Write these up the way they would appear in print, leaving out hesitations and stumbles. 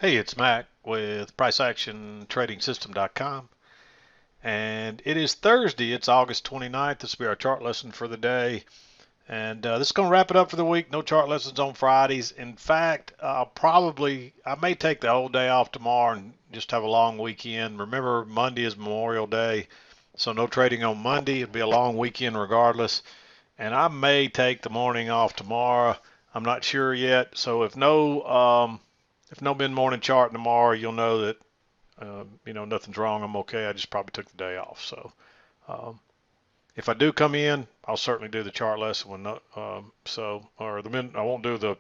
Hey, it's Mac with PriceActionTradingSystem.com, and it is Thursday. It's August 29th. This will be our chart lesson for the day, and this is going to wrap it up for the week. No chart lessons on Fridays. In fact, I may take the whole day off tomorrow and just have a long weekend. Remember, Monday is Memorial Day, so no trading on Monday. It'll be a long weekend regardless, and I may take the morning off tomorrow. I'm not sure yet. So if no mid-morning chart tomorrow, you'll know that nothing's wrong. I'm okay. I just probably took the day off. So um, if I do come in, I'll certainly do the chart lesson. When not, so or the mid, I won't do the.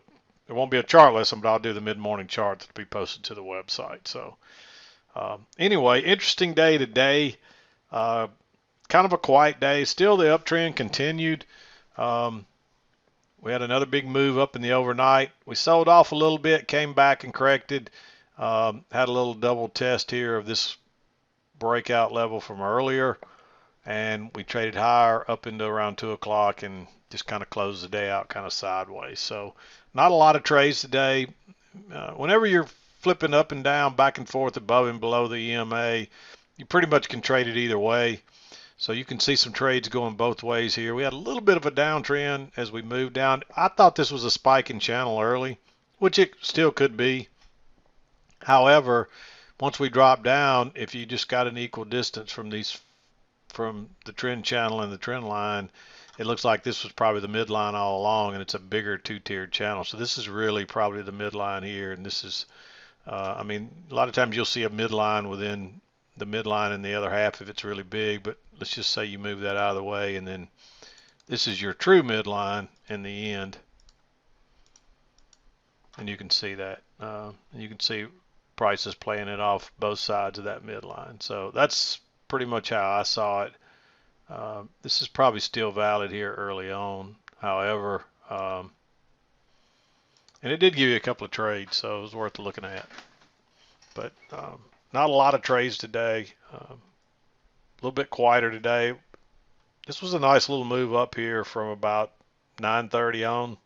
It won't be a chart lesson, but I'll do the mid-morning chart that'll be posted to the website. So anyway, interesting day today. Uh, Kind of a quiet day. Still, the uptrend continued. Um, we had another big move up in the overnight. We sold off a little bit, came back and corrected. Had a little double test here of this breakout level from earlier, and we traded higher up into around 2 o'clock and just kind of closed the day out kind of sideways. So not a lot of trades today. Whenever you're flipping up and down, back and forth above and below the EMA, you pretty much can trade it either way. So you can see some trades going both ways here. We had a little bit of a downtrend as we moved down. I thought this was a spike in channel early, which it still could be. However, once we drop down, if you just got an equal distance from the trend channel and the trend line, it looks like this was probably the midline all along, and it's a bigger two-tiered channel. So this is really probably the midline here, and this is, I mean, a lot of times you'll see a midline within the midline and the other half if it's really big, but let's just say you move that out of the way, and then this is your true midline in the end, and you can see that. You can see prices playing it off both sides of that midline. So that's pretty much how I saw it. This is probably still valid here early on. However, and it did give you a couple of trades, so it was worth looking at. But not a lot of trades today. A little bit quieter today. This was a nice little move up here from about 9:30 on.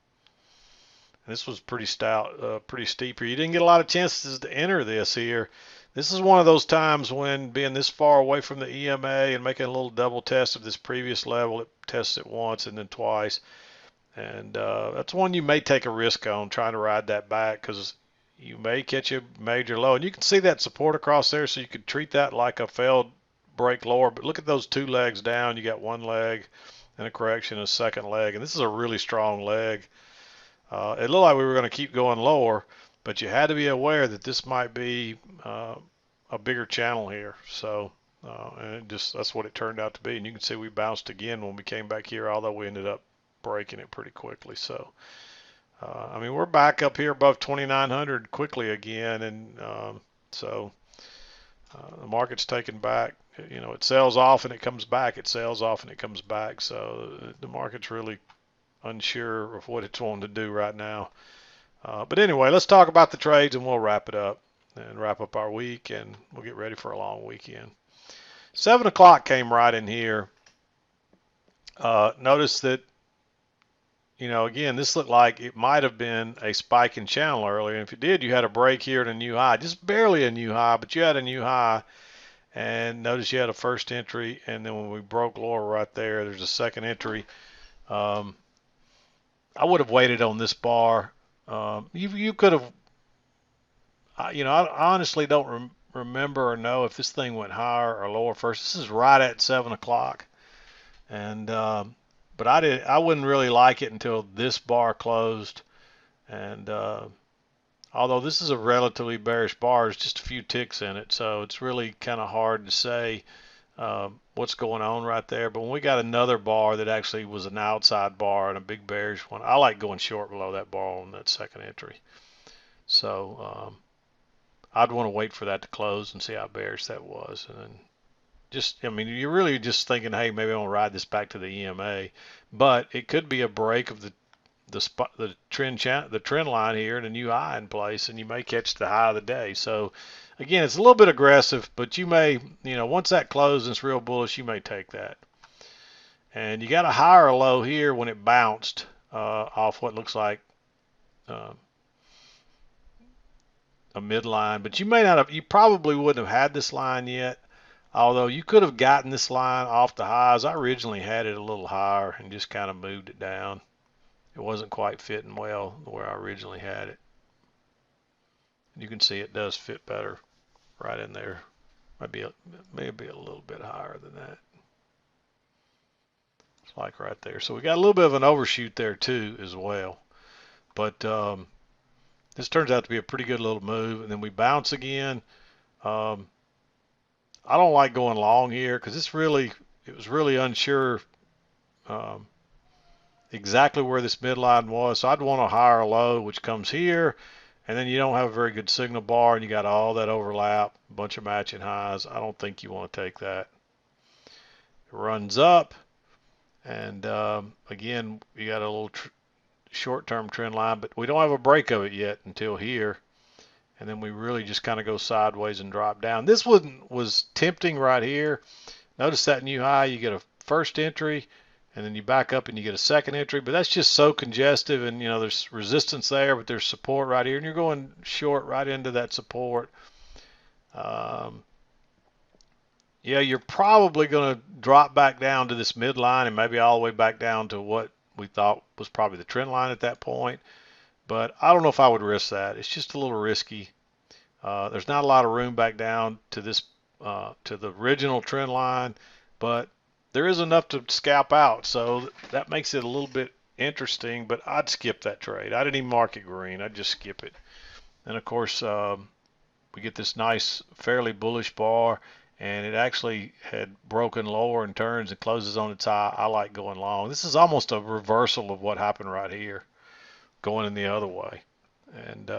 This was pretty stout, pretty steep here. You didn't get a lot of chances to enter this here. This is one of those times when being this far away from the EMA and making a little double test of this previous level, it tests it once and then twice. And that's one you may take a risk on trying to ride that back because you may catch a major low. And you can see that support across there, so you could treat that like a failed break lower. But look at those two legs down. You got one leg and a correction, a second leg. And this is a really strong leg. It looked like we were going to keep going lower, but you had to be aware that this might be a bigger channel here. So, and that's what it turned out to be. And you can see we bounced again when we came back here, although we ended up breaking it pretty quickly. So, I mean, we're back up here above 2,900 quickly again, and so the market's taken back. You know, it sells off and it comes back. It sells off and it comes back. So the market's really unsure of what it's wanting to do right now. But anyway, let's talk about the trades and we'll wrap it up and wrap up our week, and we'll get ready for a long weekend. 7 o'clock came right in here. Notice that, you know, again, this looked like it might have been a spike in channel earlier. And if it did, you had a break here at a new high, just barely a new high, but you had a new high. And notice you had a first entry, and then when we broke lower right there, there's a second entry. I would have waited on this bar. You could have, I honestly don't remember or know if this thing went higher or lower first. This is right at 7 o'clock, and but I wouldn't really like it until this bar closed. And although this is a relatively bearish bar, there's just a few ticks in it, so it's really kind of hard to say what's going on right there. But when we got another bar that actually was an outside bar and a big bearish one, I like going short below that bar on that second entry. So I'd want to wait for that to close and see how bearish that was. And then just, I mean, you're really just thinking, hey, maybe I want to ride this back to the EMA. But it could be a break of the trend line here and a new high in place, and you may catch the high of the day. So again, it's a little bit aggressive, but you may, once that closes and it's real bullish, you may take that. And you got a higher low here when it bounced off what looks like a midline, but you may not have, you probably wouldn't have had this line yet. Although you could have gotten this line off the highs. I originally had it a little higher and just kind of moved it down. It wasn't quite fitting well where I originally had it. You can see it does fit better right in there. Maybe a little bit higher than that. It's like right there. So we got a little bit of an overshoot there too as well. But this turns out to be a pretty good little move. And then we bounce again. I don't like going long here because it was really unsure exactly where this midline was. So I'd want a higher low, which comes here. And then you don't have a very good signal bar, and you got all that overlap, a bunch of matching highs. I don't think you want to take that. It runs up, and again, you got a little short-term trend line, but we don't have a break of it yet until here. And then we really just kind of go sideways and drop down. This one was tempting right here. Notice that new high, you get a first entry, and then you back up and you get a second entry, but that's just so congestive, and you know there's resistance there, but there's support right here, and you're going short right into that support. Yeah, you're probably going to drop back down to this midline and maybe all the way back down to what we thought was probably the trend line at that point, but I don't know if I would risk that. It's just a little risky. There's not a lot of room back down to this to the original trend line, but there is enough to scalp out, so that makes it a little bit interesting, but I'd skip that trade. I didn't even mark it green. I'd just skip it. And of course, we get this nice, fairly bullish bar, and it actually had broken lower and turns and closes on its high. I like going long. This is almost a reversal of what happened right here, going in the other way. And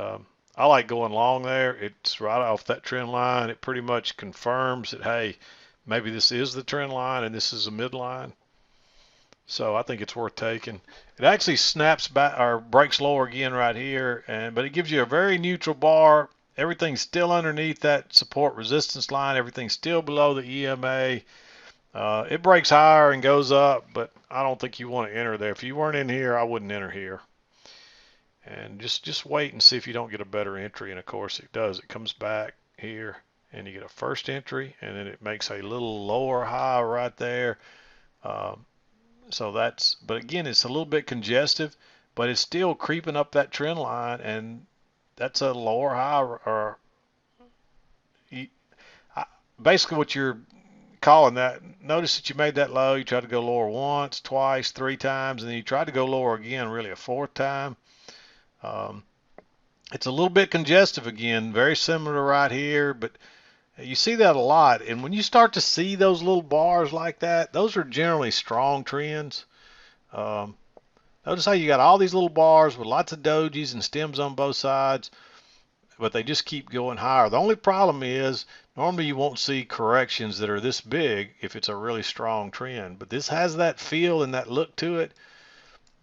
I like going long there. It's right off that trend line. It pretty much confirms that, hey, maybe this is the trend line and this is a midline. So I think it's worth taking. It actually snaps back or breaks lower again right here, but it gives you a very neutral bar. Everything's still underneath that support resistance line. Everything's still below the EMA. It breaks higher and goes up, but I don't think you want to enter there. If you weren't in here, I wouldn't enter here. And just wait and see if you don't get a better entry. And of course it does. It comes back here, and you get a first entry, and then it makes a little lower high right there. So that's, but again, it's a little bit congestive, but it's still creeping up that trend line, and that's a lower high, or basically what you're calling that. Notice that you made that low, you tried to go lower once, twice, three times, and then you tried to go lower again, really a fourth time. It's a little bit congestive again, very similar to right here, but you see that a lot. And when you start to see those little bars like that, those are generally strong trends. Notice how you got all these little bars with lots of dojis and stems on both sides, but they just keep going higher. The only problem is normally you won't see corrections that are this big if it's a really strong trend, but this has that feel and that look to it.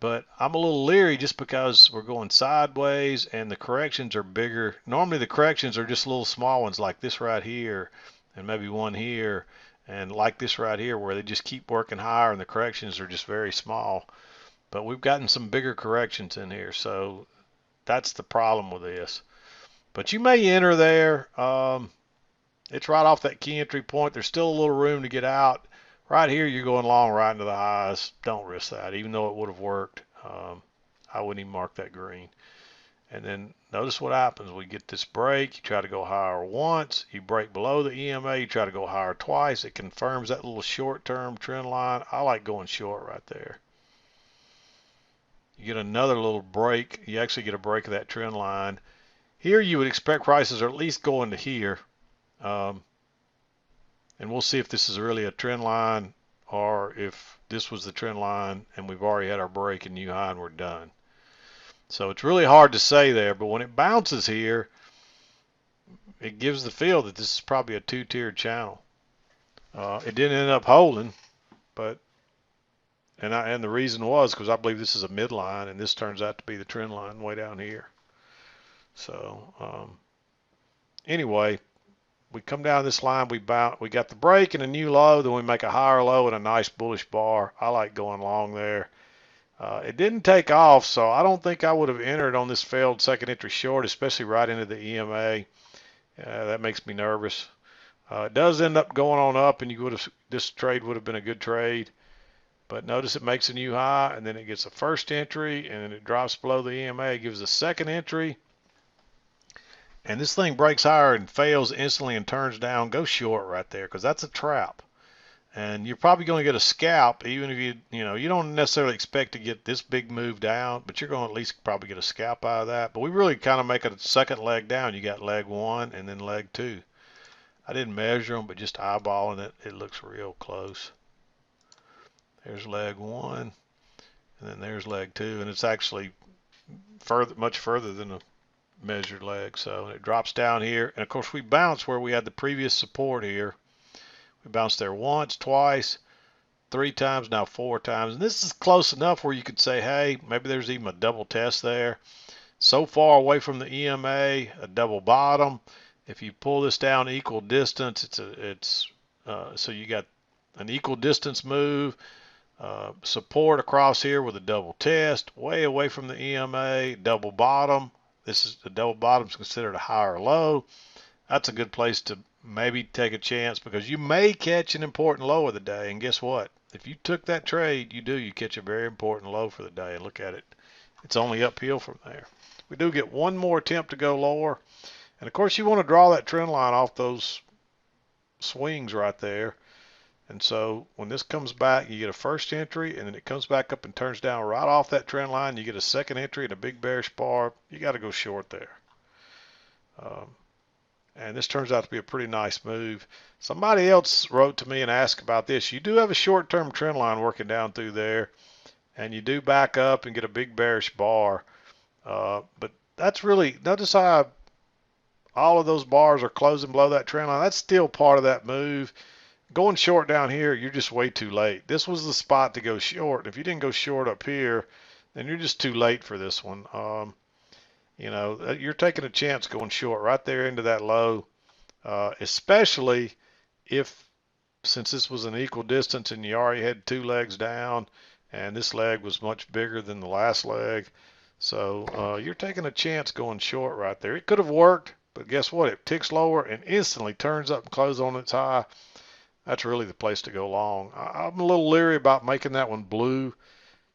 But I'm a little leery just because we're going sideways and the corrections are bigger. Normally the corrections are just little small ones like this right here, and maybe one here, and like this right here where they just keep working higher and the corrections are just very small. But we've gotten some bigger corrections in here, so that's the problem with this. But you may enter there. It's right off that key entry point. There's still a little room to get out. Right here, you're going long right into the highs. Don't risk that, even though it would have worked. I wouldn't even mark that green. And then notice what happens. We get this break. You try to go higher once. You break below the EMA. You try to go higher twice. It confirms that little short-term trend line. I like going short right there. You get another little break. You actually get a break of that trend line. Here, you would expect prices are at least going to here. And we'll see if this is really a trend line or if this was the trend line and we've already had our break and new high and we're done. So it's really hard to say there, but when it bounces here, it gives the feel that this is probably a two-tiered channel. It didn't end up holding, but and the reason was because I believe this is a midline and this turns out to be the trend line way down here. So anyway, we come down this line, we got the break and a new low, then we make a higher low and a nice bullish bar. I like going long there. It didn't take off, so I don't think I would have entered on this failed second entry short, especially right into the EMA. That makes me nervous. It does end up going on up, and this trade would have been a good trade. But notice it makes a new high, and then it gets a first entry, and then it drops below the EMA. It gives a second entry, and this thing breaks higher and fails instantly and turns down. Go short right there, because that's a trap. And you're probably going to get a scalp, even if you don't necessarily expect to get this big move down, but you're going to at least probably get a scalp out of that. But we really kind of make a second leg down. You got leg one and then leg two. I didn't measure them, but just eyeballing it, it looks real close. There's leg one, and then there's leg two, and it's actually much further than a measured leg. So it drops down here, and of course we bounce where we had the previous support here. We bounced there once, twice, 3 times, now 4 times. And this is close enough where you could say, hey, maybe there's even a double test there. So far away from the EMA, a double bottom. If you pull this down equal distance, so you got an equal distance move, support across here with a double test, way away from the EMA, double bottom. The double bottom is considered a higher low. That's a good place to maybe take a chance, because you may catch an important low of the day. And guess what? If you took that trade, you catch a very important low for the day. And look at it. It's only uphill from there. We do get one more attempt to go lower. And of course, you want to draw that trend line off those swings right there. And so when this comes back, you get a first entry, and then it comes back up and turns down right off that trend line. You get a second entry and a big bearish bar. You got to go short there. And this turns out to be a pretty nice move. Somebody else wrote to me and asked about this. You do have a short-term trend line working down through there, and you do back up and get a big bearish bar. But that's really, notice how all of those bars are closing below that trend line. That's still part of that move. Going short down here, you're just way too late. This was the spot to go short. If you didn't go short up here, then you're just too late for this one. You're taking a chance going short right there into that low, especially since this was an equal distance and you already had 2 legs down, and this leg was much bigger than the last leg. So you're taking a chance going short right there. It could have worked, but guess what? It ticks lower and instantly turns up and closes on its high. That's really the place to go long. I'm a little leery about making that one blue,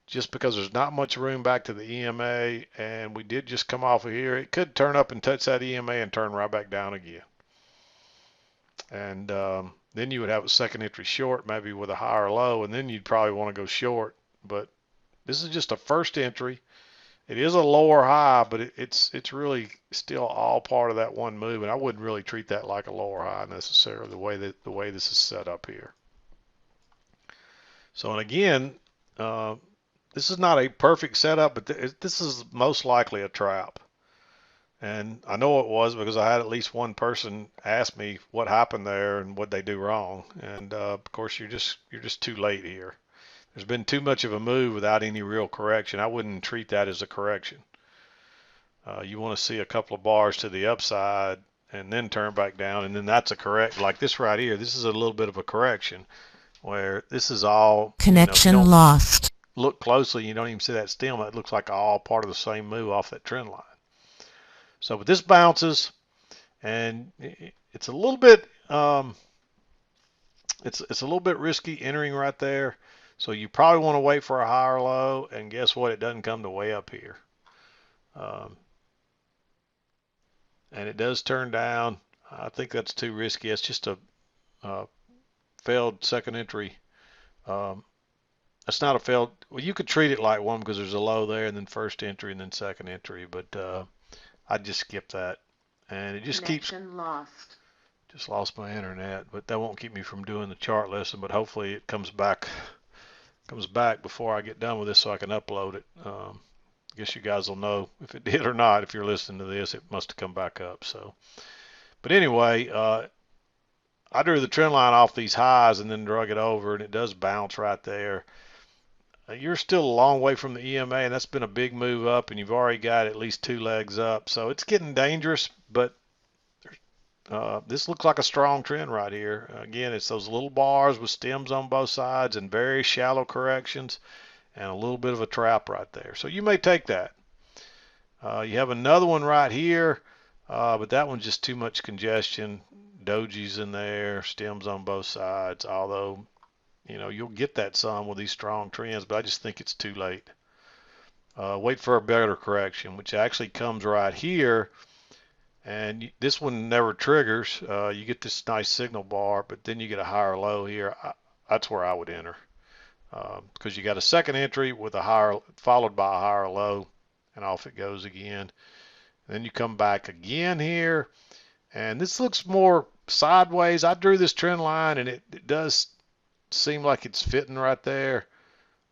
just because there's not much room back to the EMA, and we did just come off of here. It could turn up and touch that EMA and turn right back down again. And then you would have a second entry short, maybe with a higher low, and then you'd probably want to go short. But this is just a first entry. It is a lower high, but it's really still all part of that one move, and I wouldn't really treat that like a lower high necessarily, the way this is set up here. So, and again, this is not a perfect setup, but this is most likely a trap. And I know it was, because I had at least one person ask me what happened there and what they do wrong. And of course, you're just too late here. There's been too much of a move without any real correction. I wouldn't treat that as a correction. You want to see a couple of bars to the upside and then turn back down, and then that's a correct. Like this right here, this is a little bit of a correction, where this is all connection lost. Look closely, you don't even see that stem. It looks like all part of the same move off that trend line. So, but this bounces, and it's a little bit it's a little bit risky entering right there. So you probably want to wait for a higher low, and guess what? It doesn't come to way up here. And it does turn down. I think that's too risky. It's just a failed second entry. It's not a failed. Well, you could treat it like one, because there's a low there, and then first entry, and then second entry. But I just skip that, and it just keeps. Lost. Just lost my internet, but that won't keep me from doing the chart lesson. But hopefully it comes back before I get done with this, so I can upload it. I guess you guys will know if it did or not. If you're listening to this, it must have come back up. So, but anyway, I drew the trend line off these highs and then drug it over, and it does bounce right there. You're still a long way from the EMA, and that's been a big move up, and you've already got at least 2 legs up. So it's getting dangerous, but this looks like a strong trend right here. Again, it's those little bars with stems on both sides and very shallow corrections. and a little bit of a trap right there. So you may take that. You have another one right here, but that one's just too much congestion. Doji's in there, stems on both sides, although, you'll get that some with these strong trends, but I just think it's too late. Wait for a better correction, which actually comes right here, and this one never triggers. You get this nice signal bar, but then you get a higher low here. That's where I would enter, because you got a second entry with a higher, followed by a higher low, and off it goes again. And then you come back again here, and this looks more sideways. I drew this trend line, and it does seem like it's fitting right there.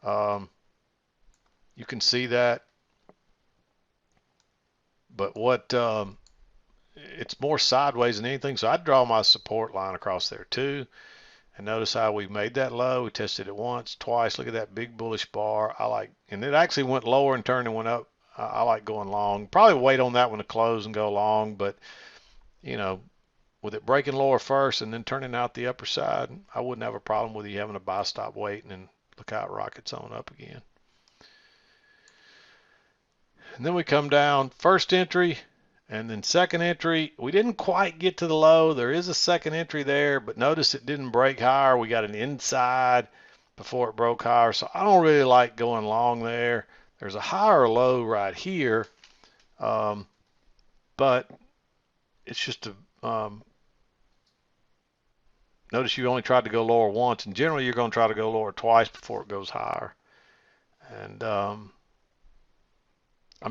You can see that, but it's more sideways than anything. So I'd draw my support line across there too. And notice how we made that low. We tested it once, twice. Look at that big bullish bar. And it actually went lower and turned and went up. I like going long. Probably wait on that one to close and go long, but with it breaking lower first and then turning out the upper side, I wouldn't have a problem with you having a buy stop wait and then look how it rockets on up again. And then we come down, first entry and then second entry. We didn't quite get to the low. There is a second entry there, but notice it didn't break higher. We got an inside before it broke higher, so I don't really like going long there. There's a higher low right here, but it's just notice you only tried to go lower once, and generally you're going to try to go lower twice before it goes higher. And I'm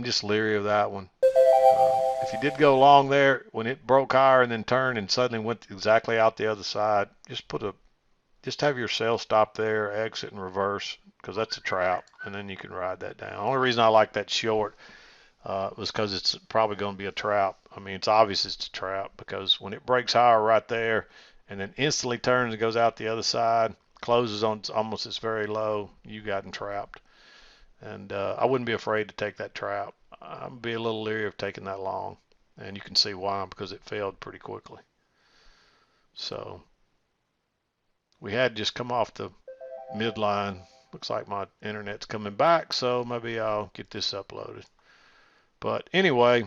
just leery of that one. If you did go long there, when it broke higher and then turned and suddenly went exactly out the other side, just have your sell stop there, exit and reverse, because that's a trap, and then you can ride that down. The only reason I like that short was because it's probably going to be a trap. I mean, it's obvious it's a trap, because when it breaks higher right there and then instantly turns and goes out the other side, closes on almost its very low, you got trapped. And I wouldn't be afraid to take that trap. I'd be a little leery of taking that long, and you can see why, because it failed pretty quickly. So we had just come off the midline. Looks like my internet's coming back, so maybe I'll get this uploaded. But anyway,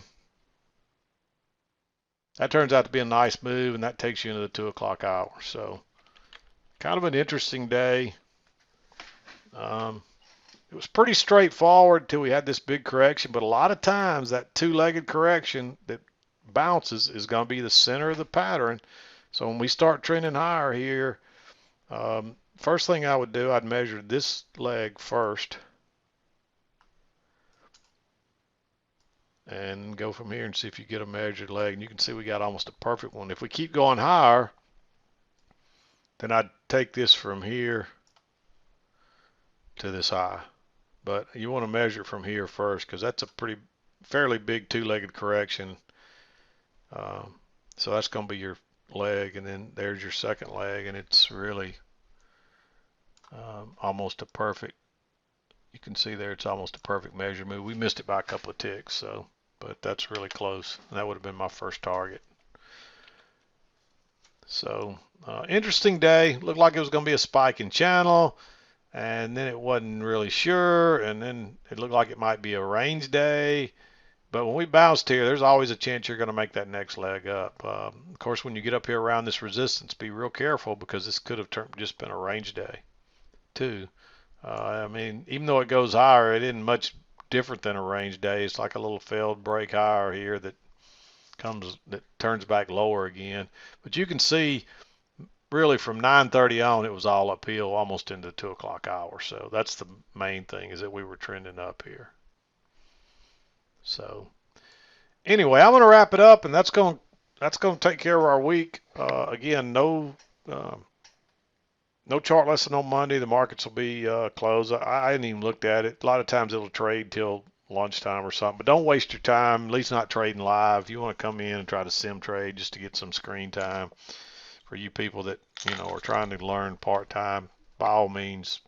that turns out to be a nice move, and that takes you into the 2 o'clock hour. So kind of an interesting day. It was pretty straightforward till we had this big correction, but a lot of times that two-legged correction that bounces is going to be the center of the pattern. So when we start trending higher here, first thing I would do, I'd measure this leg first and go from here and see if you get a measured leg. And you can see we got almost a perfect one. If we keep going higher, then I'd take this from here to this high. But you want to measure from here first, because that's a fairly big two-legged correction. So that's going to be your leg, and then there's your second leg, and it's really almost a perfect. You can see there it's almost a perfect measure move. We missed it by a couple of ticks, but that's really close. And that would have been my first target. So interesting day. Looked like it was going to be a spiking channel, and then it wasn't really sure, and then it looked like it might be a range day. But when we bounced here, there's always a chance you're going to make that next leg up. Of course, when you get up here around this resistance, be real careful, because this could have just been a range day too. I mean, even though it goes higher, it isn't much different than a range day. It's like a little failed break higher here that turns back lower again. But you can see really from 9:30 on, it was all uphill almost into the 2 o'clock hour. So that's the main thing, is that we were trending up here. So anyway, I'm going to wrap it up, and that's going to take care of our week. Again, no chart lesson on Monday. The markets will be closed. I hadn't even looked at it. A lot of times it'll trade till lunchtime or something, but don't waste your time, at least not trading live. If you want to come in and try to sim trade just to get some screen time, for you people that are trying to learn part-time, by all means,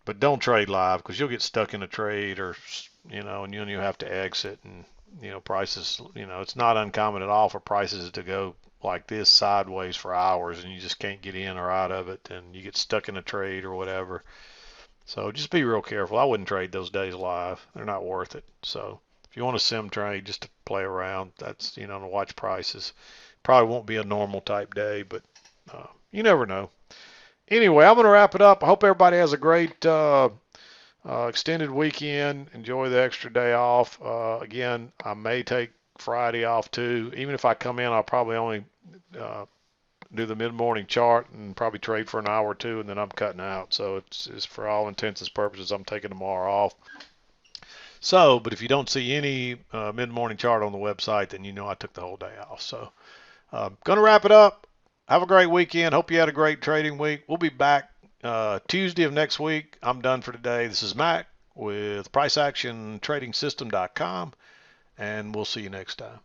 but don't trade live, because you'll get stuck in a trade, or and you have to exit, and prices, it's not uncommon at all for prices to go like this sideways for hours, and you just can't get in or out of it, and you get stuck in a trade or whatever. So just be real careful. I wouldn't trade those days live. They're not worth it. So if you want a sim trade just to play around, that's, to watch prices. Probably won't be a normal type day, but you never know. Anyway, I'm going to wrap it up. I hope everybody has a great extended weekend. Enjoy the extra day off. Again, I may take Friday off too. Even if I come in, I'll probably only do the mid-morning chart and probably trade for an hour or two, and then I'm cutting out. So it's for all intents and purposes, I'm taking tomorrow off. So, but if you don't see any mid-morning chart on the website, then you know I took the whole day off. So, going to wrap it up. Have a great weekend. Hope you had a great trading week. We'll be back Tuesday of next week. I'm done for today. This is Mac with PriceActionTradingSystem.com, and we'll see you next time.